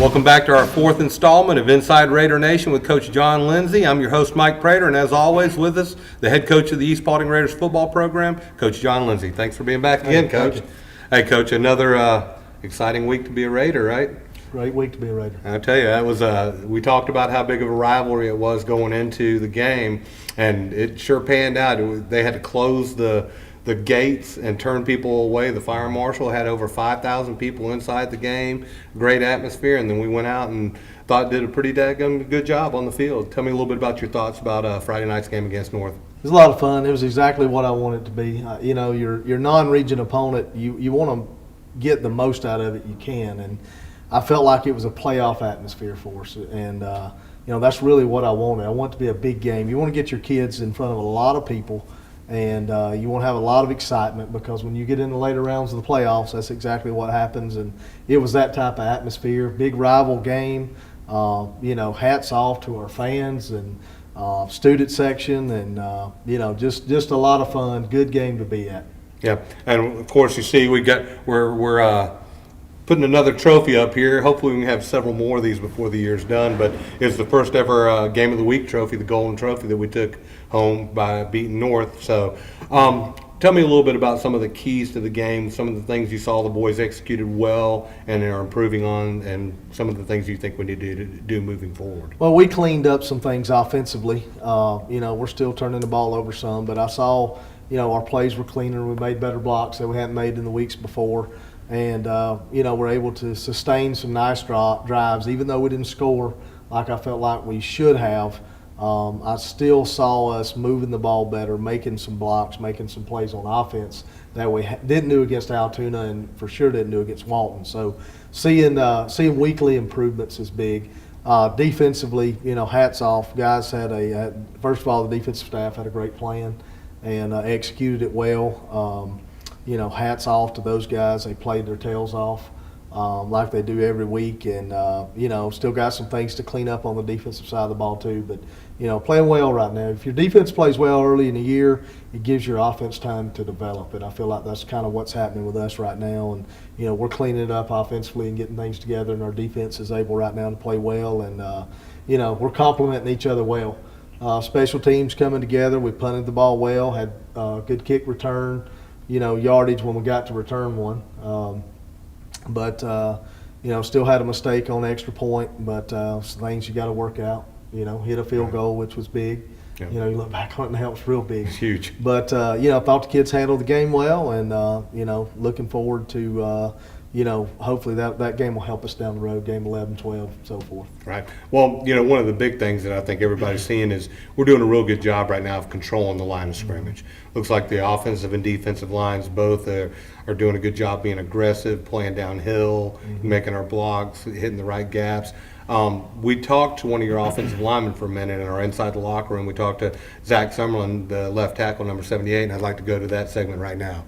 Welcome back to our fourth installment of Inside Raider Nation with Coach John Lindsey. I'm your host, Mike Prater, and as always with us, the head coach of the East Paulding Raiders football program, Coach John Lindsey. Thanks for being back again, Coach. Hey, Coach, another exciting week to be a Raider, right? Great week to be a Raider. I tell you, that was we talked about how big of a rivalry it was going into the game, and it sure panned out. They had to close the gates and turn people away. The fire marshal had over 5,000 people inside the game, great atmosphere, and then we went out and thought did a pretty daggum good job on the field. Tell me a little bit about your thoughts about Friday night's game against North. It was a lot of fun. It was exactly what I wanted it to be. Your non-region opponent, you want to get the most out of it you can, and I felt like it was a playoff atmosphere for us, and that's really what I wanted. I want it to be a big game. You want to get your kids in front of a lot of people, and you want to have a lot of excitement, because when you get in the later rounds of the playoffs, that's exactly what happens. And it was that type of atmosphere, big rival game. Hats off to our fans and student section, and just a lot of fun. Good game to be at. Yeah, and of course you see we're putting another trophy up here. Hopefully we can have several more of these before the year's done, but it's the first ever Game of the Week trophy, the Golden Trophy, that we took home by beating North. So tell me a little bit about some of the keys to the game, some of the things you saw the boys executed well and are improving on, and some of the things you think we need to do moving forward. Well, we cleaned up some things offensively. We're still turning the ball over some, but I saw, our plays were cleaner. We made better blocks that we hadn't made in the weeks before. And, we're able to sustain some nice drives. Even though we didn't score like I felt like we should have, I still saw us moving the ball better, making some blocks, making some plays on offense that we didn't do against Altoona and for sure didn't do against Walton. So seeing weekly improvements is big. Defensively, hats off. Guys first of all, the defensive staff had a great plan and executed it well. Hats off to those guys. They played their tails off like they do every week, and still got some things to clean up on the defensive side of the ball too. But playing well right now. If your defense plays well early in the year, it gives your offense time to develop, and I feel like that's kind of what's happening with us right now. And we're cleaning it up offensively and getting things together, and our defense is able right now to play well, and we're complementing each other well. Special teams coming together. We punted the ball well, had good kick return. Yardage when we got to return one. But still had a mistake on extra point, but some things you got to work out. Hit a field goal, which was big. Yeah. You look back on it now, it's real big. It's huge. But, thought the kids handled the game well, and, looking forward to, hopefully that game will help us down the road, game 11, 12, so forth. Right. Well, one of the big things that I think everybody's seeing is we're doing a real good job right now of controlling the line of scrimmage. Looks like the offensive and defensive lines both are doing a good job being aggressive, playing downhill, making our blocks, hitting the right gaps. We talked to one of your offensive linemen for a minute in our Inside the Locker Room. We talked to Zach Summerland, the left tackle, number 78, and I'd like to go to that segment right now.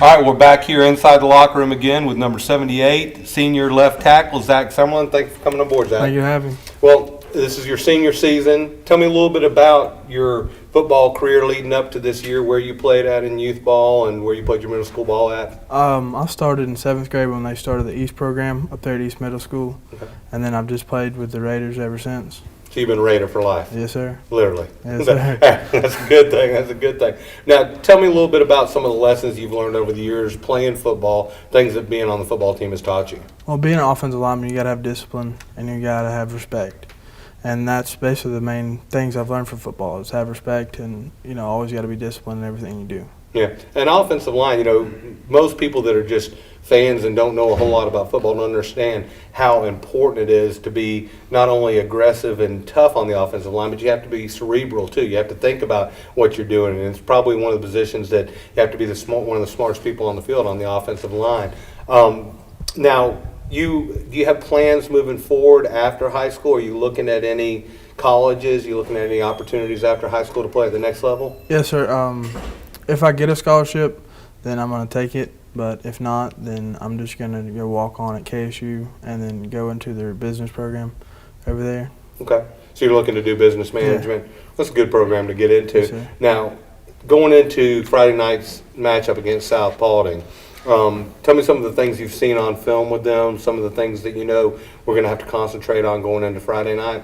All right, we're back here inside the locker room again with number 78, senior left tackle, Zach Summerland. Thanks for coming on board, Zach. Thank you for having me. Well, this is your senior season. Tell me a little bit about your football career leading up to this year, where you played at in youth ball and where you played your middle school ball at. I started in 7th grade when they started the East program up there at East Middle School, and then I've just played with the Raiders ever since. So you've been a Raider for life? Yes, sir. Literally? Yes, sir. That's a good thing. That's a good thing. Now, tell me a little bit about some of the lessons you've learned over the years playing football, things that being on the football team has taught you. Well, being an offensive lineman, you got to have discipline and you got to have respect. And that's basically the main things I've learned from football is have respect and, always got to be disciplined in everything you do. Yeah, and offensive line, most people that are just fans and don't know a whole lot about football don't understand how important it is to be not only aggressive and tough on the offensive line, but you have to be cerebral too. You have to think about what you're doing, and it's probably one of the positions that you have to be one of the smartest people on the field on the offensive line. Now, do you have plans moving forward after high school? Are you looking at any colleges? Are you looking at any opportunities after high school to play at the next level? Yes, sir. If I get a scholarship, then I'm going to take it. But if not, then I'm just going to go walk on at KSU and then go into their business program over there. Okay. So you're looking to do business management. Yeah. That's a good program to get into. Yes, sir. Now, going into Friday night's matchup against South Paulding, Tell me some of the things you've seen on film with them, some of the things that you know we're going to have to concentrate on going into Friday night.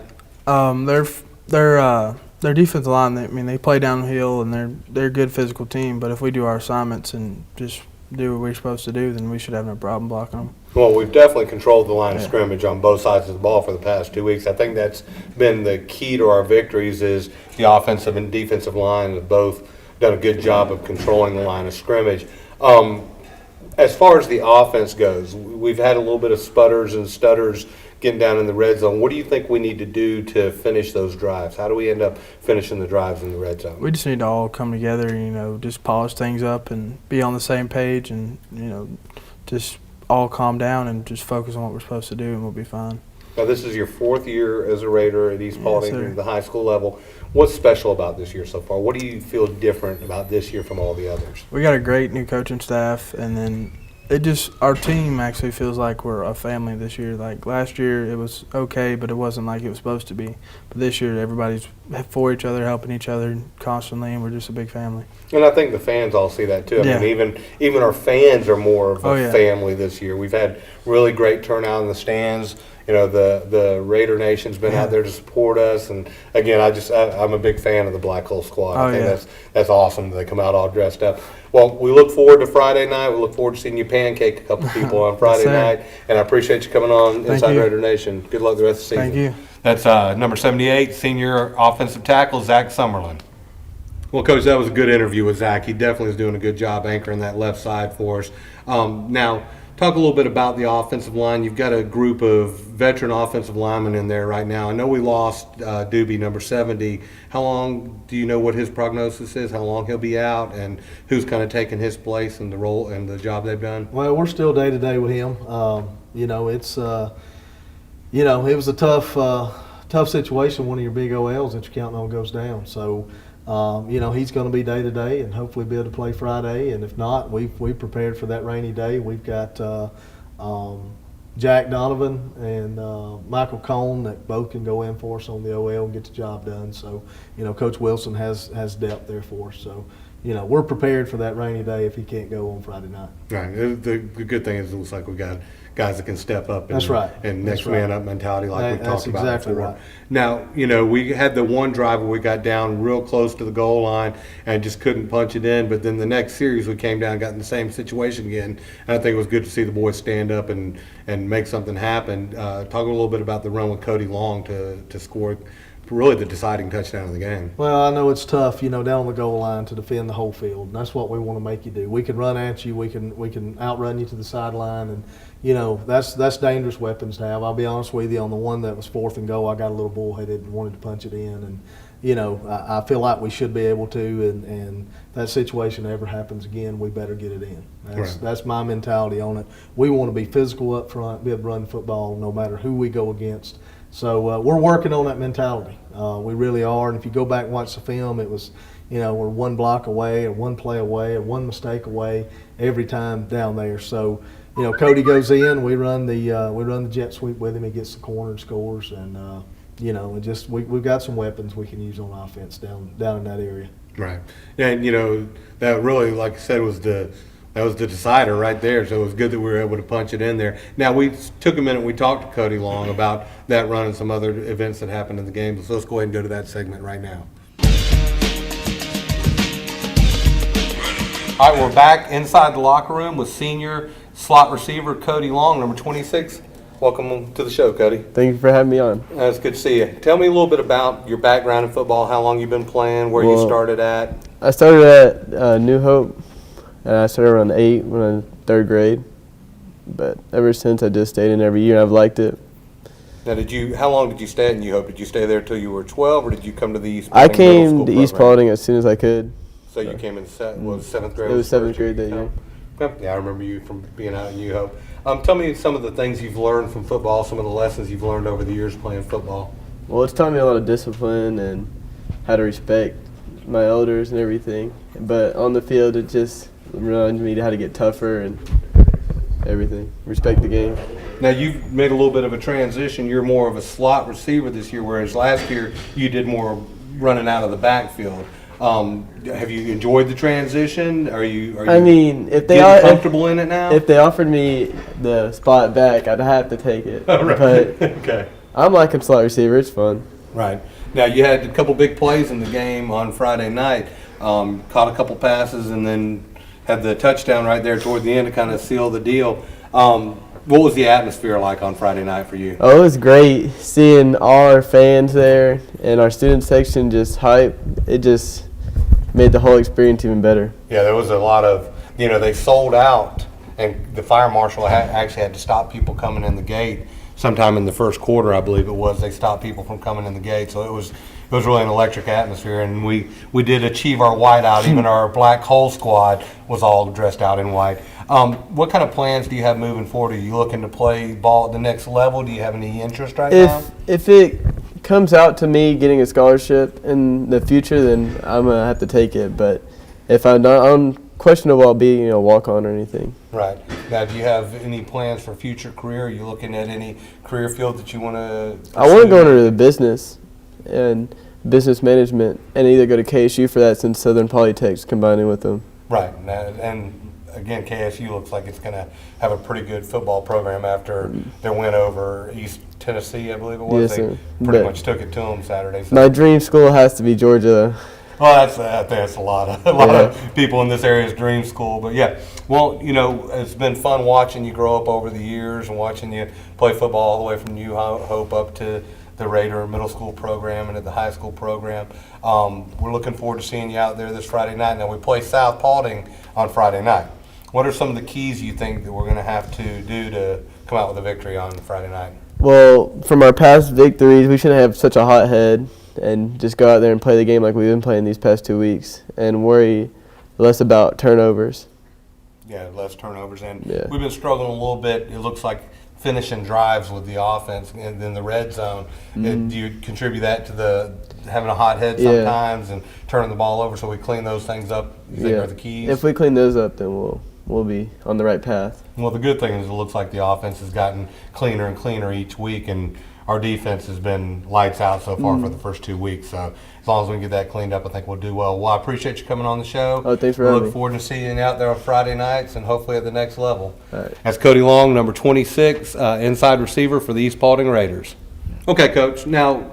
Their defensive line. They play downhill and they're a good physical team. But if we do our assignments and just do what we're supposed to do, then we should have no problem blocking them. Well, we've definitely controlled the line of scrimmage on both sides of the ball for the past 2 weeks. I think that's been the key to our victories is the offensive and defensive line have both done a good job of controlling the line of scrimmage. As far as the offense goes, we've had a little bit of sputters and stutters getting down in the red zone. What do you think we need to do to finish those drives? How do we end up finishing the drives in the red zone? We just need to all come together, just polish things up and be on the same page and, just all calm down and just focus on what we're supposed to do and we'll be fine. Now, this is your 4th year as a Raider at East Paulding Yes, at the high school level. What's special about this year so far? What do you feel different about this year from all the others? We got a great new coaching staff, and then our team actually feels like we're a family this year. Like last year, it was okay, but it wasn't like it was supposed to be. But this year, everybody's for each other, helping each other constantly, and we're just a big family. And I think the fans all see that too. I mean, even our fans are more of a family this year. We've had really great turnout in the stands. The Raider Nation's been out there to support us, and again, I'm a big fan of the Black Hole Squad. I think that's awesome that they come out all dressed up. Well, we look forward to Friday night. We look forward to seeing you pancake a couple people on Friday night, and I appreciate you coming on Inside Raider Nation. Good luck the rest of the season. Thank you. That's number 78, senior offensive tackle Zach Summerland. Well, Coach, that was a good interview with Zach. He definitely is doing a good job anchoring that left side for us. Now, talk a little bit about the offensive line. You've got a group of veteran offensive linemen in there right now. I know we lost Doobie, number 70. How long do you know what his prognosis is? How long he'll be out, and who's kind of taking his place and the role and the job they've done? Well, we're still day to day with him. It was a tough situation. One of your big OLs that you're counting on goes down. So, he's going to be day to day, and hopefully be able to play Friday. And if not, we've prepared for that rainy day. We've got Jack Donovan and Michael Cone that both can go in for us on the OL and get the job done. So, Coach Wilson has depth there for us. So, we're prepared for that rainy day if he can't go on Friday night. Right. The good thing is it looks like we got guys that can step up. That's right. And next man up mentality like we talked about exactly before. Right. Now, we had the one drive where we got down real close to the goal line and just couldn't punch it in. But then the next series we came down and got in the same situation again. And I think it was good to see the boys stand up and make something happen. Talk a little bit about the run with Cody Long to score really the deciding touchdown of the game. Well, I know it's tough, down on the goal line to defend the whole field. And that's what we want to make you do. We can run at you. We can outrun you to the sideline, and that's dangerous weapons to have. I'll be honest with you, on the one that was 4th and goal, I got a little bullheaded and wanted to punch it in, and I feel like we should be able to. And if that situation ever happens again, we better get it in. That's my mentality on it. We want to be physical up front, be able to run football no matter who we go against. So we're working on that mentality. We really are. And if you go back and watch the film, it was, we're one block away or one play away or one mistake away every time down there. So, Cody goes in, we run the jet sweep with him. He gets the corner and scores. And we've got some weapons we can use on offense down in that area. Right. And that really, like I said, was the decider right there. So it was good that we were able to punch it in there. Now, we took a minute. We talked to Cody Long about that run and some other events that happened in the game. So let's go ahead and go to that segment right now. All right, we're back inside the locker room with senior slot receiver Cody Long, number 26. Welcome to the show, Cody. Thank you for having me on. It's good to see you. Tell me a little bit about your background in football, how long you've been playing, where you started at. I started at New Hope, and I started around 8 when I was in 3rd grade. But ever since, I just stayed in every year. I've liked it. Now, how long did you stay at New Hope? Did you stay there until you were 12, or did you come to the East I Paulding middle came school to East program? Paulding as soon as I could. So you came in 7th grade? It was 7th grade that year. Yeah, I remember you from being out at New Hope. Tell me some of the things you've learned from football, some of the lessons you've learned over the years playing football. Well, it's taught me a lot of discipline and how to respect my elders and everything. But on the field, it just reminded me how to get tougher and everything. Respect the game. Now, you've made a little bit of a transition. You're more of a slot receiver this year, whereas last year you did more running out of the backfield. Have you enjoyed the transition? Are you I mean, if they getting are comfortable in it now? if they offered me the spot back, I'd have to take it. Right. But Okay. I'm liking slot receiver. It's fun. Right. Now, you had a couple big plays in the game on Friday night. Caught a couple passes and then had the touchdown right there toward the end to kind of seal the deal. What was the atmosphere like on Friday night for you? Oh, it was great seeing all our fans there and our student section just hype. It just made the whole experience even better. Yeah, there was a lot of, they sold out, and the fire marshal actually had to stop people coming in the gate sometime in the first quarter, I believe it was. They stopped people from coming in the gate, so it was really an electric atmosphere, and we did achieve our whiteout. Even our black hole squad was all dressed out in white. What kind of plans do you have moving forward? Are you looking to play ball at the next level? Do you have any interest right now? If it comes out to me getting a scholarship in the future, then I'm gonna have to take it. But if I'm not, I'm questionable about being walk on or anything. Right. Now, do you have any plans for future career? Are you looking at any career field that you want to? I want to go into the business and business management, and either go to KSU for that since Southern Polytech's combining with them. Right. And again, KSU looks like it's going to have a pretty good football program after their win over East Tennessee, I believe it was. Yes, they sir. pretty But much took it to them Saturday. So. my dream school has to be Georgia. Well, I think that's a lot of people in this area's dream school. But yeah, well, it's been fun watching you grow up over the years and watching you play football all the way from New Hope up to the Raider middle school program and at the high school program. We're looking forward to seeing you out there this Friday night. Now, we play South Paulding on Friday night. What are some of the keys you think that we're going to have to do to come out with a victory on Friday night? Well, from our past victories, we shouldn't have such a hot head and just go out there and play the game like we've been playing these past 2 weeks and worry less about turnovers. Yeah, less turnovers. And Yeah. we've been struggling a little bit. It looks like finishing drives with the offense and then the red zone. Do you contribute that to the having a hot head Yeah. sometimes and turning the ball over, so we clean those things up? You think are the keys? If we clean those up, then we'll be on the right path. Well, the good thing is it looks like the offense has gotten cleaner and cleaner each week, and our defense has been lights out so far for the first 2 weeks. So as long as we can get that cleaned up, I think we'll do well. Well, I appreciate you coming on the show. Oh, thanks for we having look me. forward to seeing you out there on Friday nights and hopefully at the next level. All right. That's Cody Long, number 26, inside receiver for the East Paulding Raiders. Okay, Coach. Now,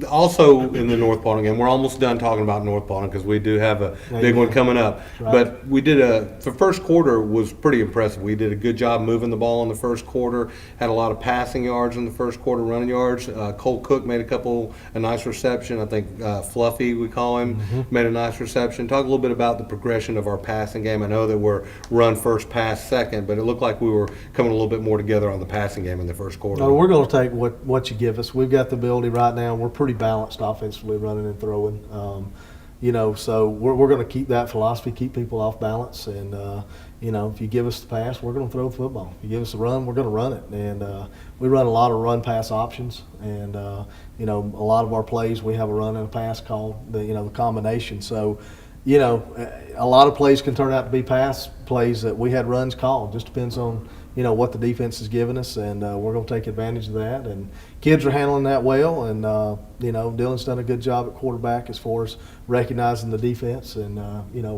also in the North Paulding game, we're almost done talking about North Paulding because we do have a big one coming up. Right. But we did the first quarter was pretty impressive. We did a good job moving the ball in the first quarter, had a lot of passing yards in the first quarter, running yards. Cole Cook made a nice reception. I think Fluffy, we call him, made a nice reception. Talk a little bit about the progression of our passing game. I know that we're run first, pass second, but it looked like we were coming a little bit more together on the passing game in the first quarter. No, we're going to take what you give us. We've got the ability right now. We're pretty balanced offensively, running and throwing. So we're going to keep that philosophy, keep people off balance, and if you give us the pass, we're going to throw the football. If you give us the run, we're going to run it, and we run a lot of run pass options, and a lot of our plays we have a run and a pass called the combination. So a lot of plays can turn out to be pass plays that we had runs called. Just depends on what the defense is giving us, and we're going to take advantage of that. And kids are handling that well, and Dylan's done a good job at quarterback as far as recognizing the defense and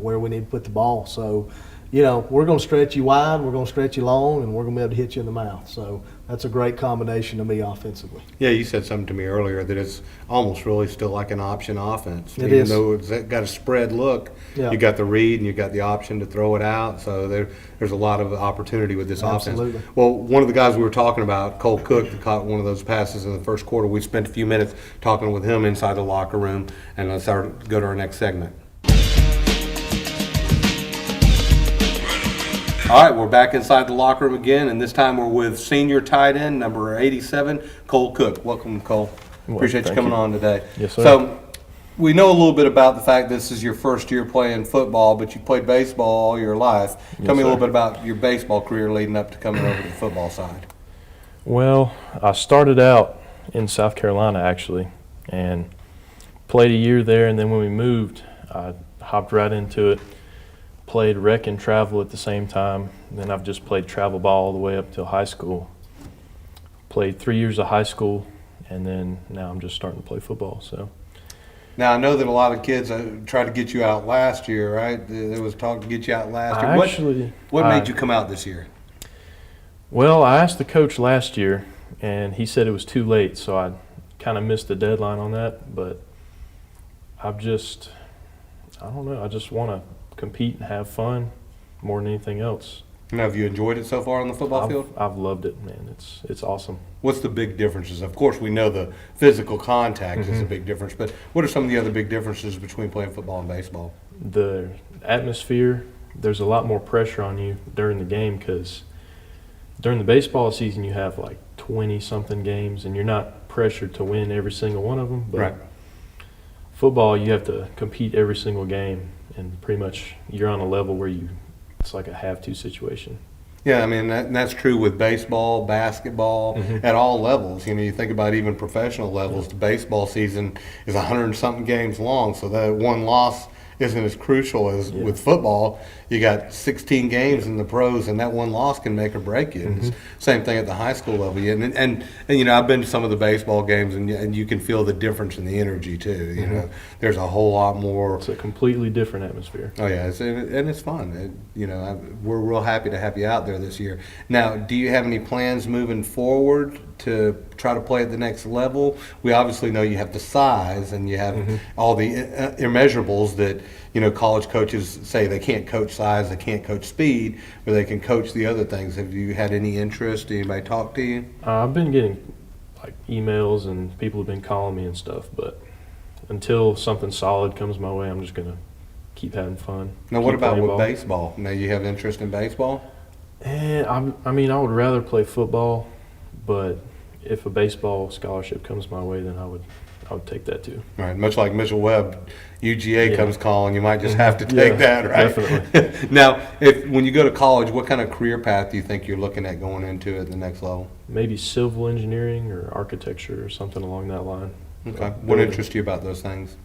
where we need to put the ball. So we're going to stretch you wide, we're going to stretch you long, and we're going to be able to hit you in the mouth. So that's a great combination to me offensively. Yeah, you said something to me earlier that it's almost really still like an option offense. It Even is. though it's got a spread look, Yeah. you got the read and you got the option to throw it out. So there's a lot of opportunity with this Absolutely. offense. Well, one of the guys we were talking about, Cole Cook, that caught one of those passes in the first quarter, we spent a few minutes talking with him inside the locker room, and let's go to our next segment. All right, we're back inside the locker room again, and this time we're with senior tight end, number 87, Cole Cook. Welcome, Cole. Appreciate you thank coming you. on today. Yes, sir. So we know a little bit about the fact this is your first year playing football, but you played baseball all your life. Tell me a little sir. bit about your baseball career leading up to coming over to the football side. Well, I started out in South Carolina, actually, and played a year there, and then when we moved, I hopped right into it, played rec and travel at the same time. Then I've just played travel ball all the way up till high school. Played 3 years of high school, and then now I'm just starting to play football. So Now, I know that a lot of kids tried to get you out last year, right? There was talk to get you out last year. What made you come out this year? Well, I asked the coach last year, and he said it was too late, so I kind of missed the deadline on that. But I don't know, I just want to compete and have fun more than anything else. Now, have you enjoyed it so far on the football field? I've loved it, man. It's awesome. What's the big differences? Of course, we know the physical contact is a big difference, but what are some of the other big differences between playing football and baseball? The atmosphere, there's a lot more pressure on you during the game because during the baseball season you have like 20-something games and you're not pressured to win every single one of them. But right. Football, you have to compete every single game, and pretty much you're on a level where it's like a have-to situation. Yeah, I mean, that's true with baseball, basketball, at all levels. You know, you think about even professional levels, the baseball season is 100-something games long, so that one loss isn't as crucial as with football. You got 16 games in the pros, and that one loss can make or break you. And same thing at the high school level. And you know, I've been to some of the baseball games, and you can feel the difference in the energy too. You know, there's a whole lot more. It's a completely different atmosphere. Oh yeah, and it's fun. You know, we're real happy to have you out there this year. Now, do you have any plans moving forward to try to play at the next level? We obviously know you have the size and you have all the immeasurables that, you know, college coaches say they can't coach size, they can't coach speed, but they can coach the other things. Have you had any interest? Anybody talk to you? I've been getting like emails and people have been calling me and stuff, but until something solid comes my way, I'm just going to keep having fun. Now, what about with ball. baseball? Now, you have interest in baseball? I mean, I would rather play football, but if a baseball scholarship comes my way, then I would take that too. Right, much like Mitchell Webb, UGA comes calling, you might just have to take that, right? Definitely. Now, when you go to college, what kind of career path do you think you're looking at going into at the next level? Maybe civil engineering or architecture or something along that line. Okay. What interests you about those things?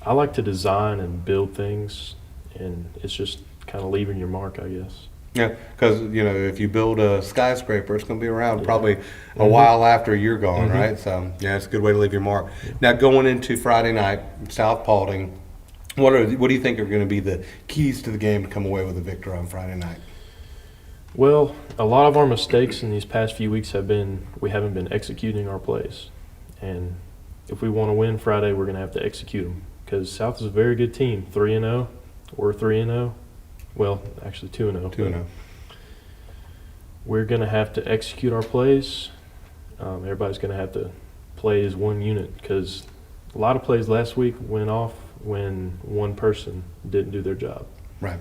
I like to design and build things, and it's just kind of leaving your mark, I guess. Yeah, because, you know, if you build a skyscraper, it's going to be around probably a while after you're gone, right? So, yeah, it's a good way to leave your mark. Now, going into Friday night, South Paulding, what do you think are going to be the keys to the game to come away with a victory on Friday night? Well, a lot of our mistakes in these past few weeks have been we haven't been executing our plays. And if we want to win Friday, we're going to have to execute them because South is a very good team, 3-0. We're 3-0. Well, actually 2-0. 2-0. We're going to have to execute our plays. Everybody's going to have to play as one unit because a lot of plays last week went off when one person didn't do their job. Right.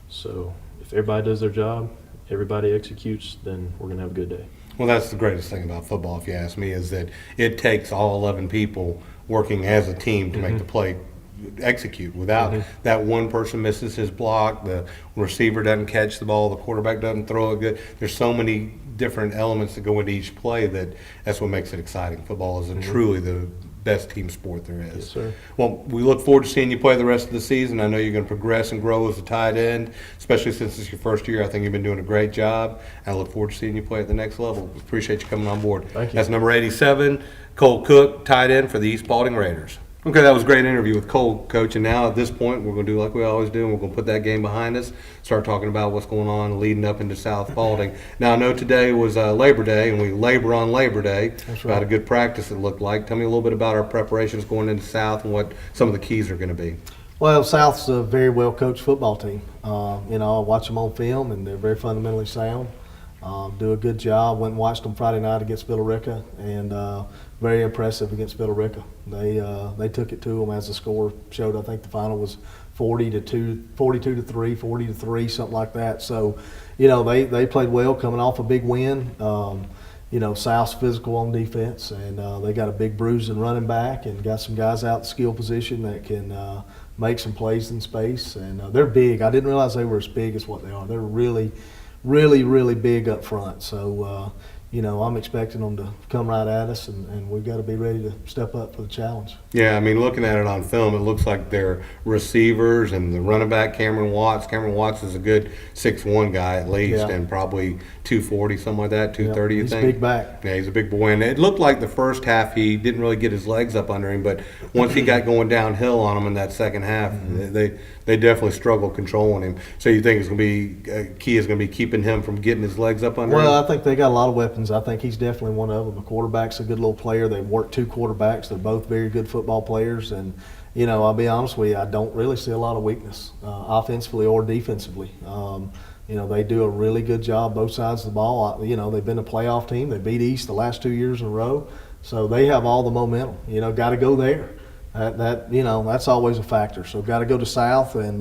So if everybody does their job, everybody executes, then we're going to have a good day. Well, that's the greatest thing about football, if you ask me, is that it takes all 11 people working as a team to make the play execute. Without that one person misses his block, the receiver doesn't catch the ball, the quarterback doesn't throw it good. There's so many different elements that go into each play that's what makes it exciting. Football is truly the best team sport there is. Yes, sir. Well, we look forward to seeing you play the rest of the season. I know you're going to progress and grow as a tight end, especially since it's your first year. I think you've been doing a great job, and I look forward to seeing you play at the next level. Appreciate you coming on board. Thank you. That's number 87, Cole Cook, tight end for the East Paulding Raiders. Okay, that was a great interview with Cole, Coach, and now at this point we're going to do like we always do, and we're going to put that game behind us, start talking about what's going on leading up into South Paulding. Now, I know today was Labor Day, and we labor on Labor Day. That's right. Had a good practice, it looked like. Tell me a little bit about our preparations going into South and what some of the keys are going to be. Well, South's a very well-coached football team. You know, I watch them on film, and they're very fundamentally sound. Do a good job. Went and watched them Friday night against Billerica, and very impressive against Billerica. They took it to them as the score showed. I think the final was 42-3, 40-3, something like that. So, you know, they played well coming off a big win. You know, South's physical on defense, and they got a big bruising running back and got some guys out in skill position that can make some plays in space. And they're big. I didn't realize they were as big as what they are. They're really big up front. So, I'm expecting them to come right at us, and we've got to be ready to step up for the challenge. Yeah, I mean, looking at it on film, it looks like their receivers and the running back, Cameron Watts. Cameron Watts is a good 6'1" guy at least, Yeah. and probably 240, something like that, 230, you He's a think? big back. Yeah, he's a big boy. And it looked like the first half he didn't really get his legs up under him, but once he got going downhill on him in that second half, they definitely struggled controlling him. So you think it's going to be key is going to be keeping him from getting his legs up under him? Well, I think they got a lot of weapons. I think he's definitely one of them. The quarterback's a good little player. They've worked 2 quarterbacks. They're both very good football players. And, I'll be honest with you, I don't really see a lot of weakness, offensively or defensively. They do a really good job both sides of the ball. They've been a playoff team. They beat East the last 2 years in a row. So they have all the momentum. Got to go there. That's always a factor. So got to go to South, and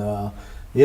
we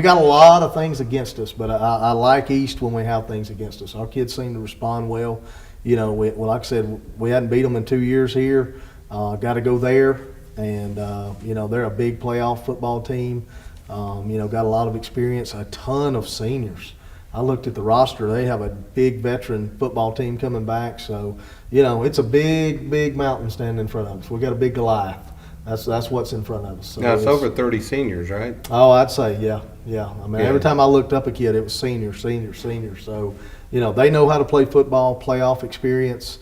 got a lot of things against us, but I like East when we have things against us. Our kids seem to respond well. Like I said, we hadn't beat them in 2 years here. Got to go there, and they're a big playoff football team. Got a lot of experience, a ton of seniors. I looked at the roster. They have a big veteran football team coming back. So, it's a big, big mountain standing in front of us. We got a big Goliath. That's what's in front of us. So Now, it's over 30 seniors, right? Oh, I'd say, yeah. I mean, Yeah. every time I looked up a kid, it was senior. So, they know how to play football, playoff experience.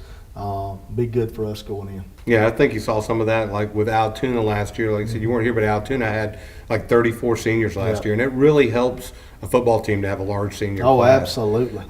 Be good for us going in. Yeah, I think you saw some of that, like with Altoona last year. Like I said, you weren't here, but Altoona had like 34 seniors last year, and it really helps a football team to have a large senior Oh, class. absolutely.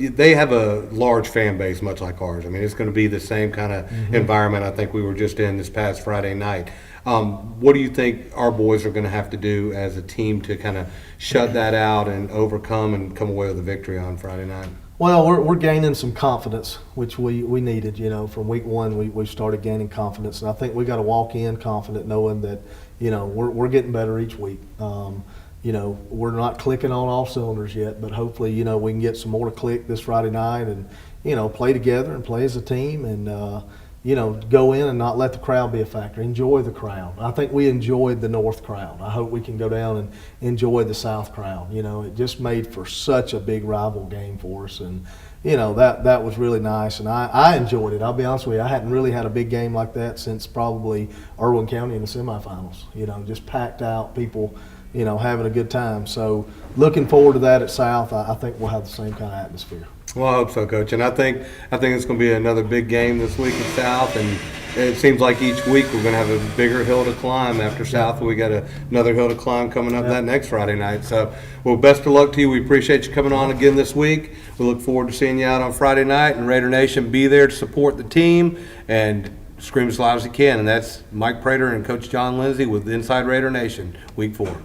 They have a large fan base, much like ours. I mean, it's going to be the same kind of environment I think we were just in this past Friday night. What do you think our boys are going to have to do as a team to kind of shut that out and overcome and come away with a victory on Friday night? Well, we're gaining some confidence, which we needed. From week one, we started gaining confidence, and I think we got to walk in confident, knowing that we're getting better each week. We're not clicking on all cylinders yet, but hopefully we can get some more to click this Friday night, and play together and play as a team, and go in and not let the crowd be a factor. Enjoy the crowd. I think we enjoyed the North crowd. I hope we can go down and enjoy the South crowd. It just made for such a big rival game for us, and that was really nice, and I enjoyed it. I'll be honest with you, I hadn't really had a big game like that since probably Irwin County in the semifinals. Just packed out, people having a good time. So looking forward to that at South. I think we'll have the same kind of atmosphere. Well, I hope so, Coach. And I think it's going to be another big game this week at South. And it seems like each week we're going to have a bigger hill to climb. After South, we got another hill to climb coming up that next Friday night. So, well, best of luck to you. We appreciate you coming on again this week. We look forward to seeing you out on Friday night. And Raider Nation, be there to support the team and scream as loud as you can. And that's Mike Prater and Coach John Lindsey with Inside Raider Nation, Week 4.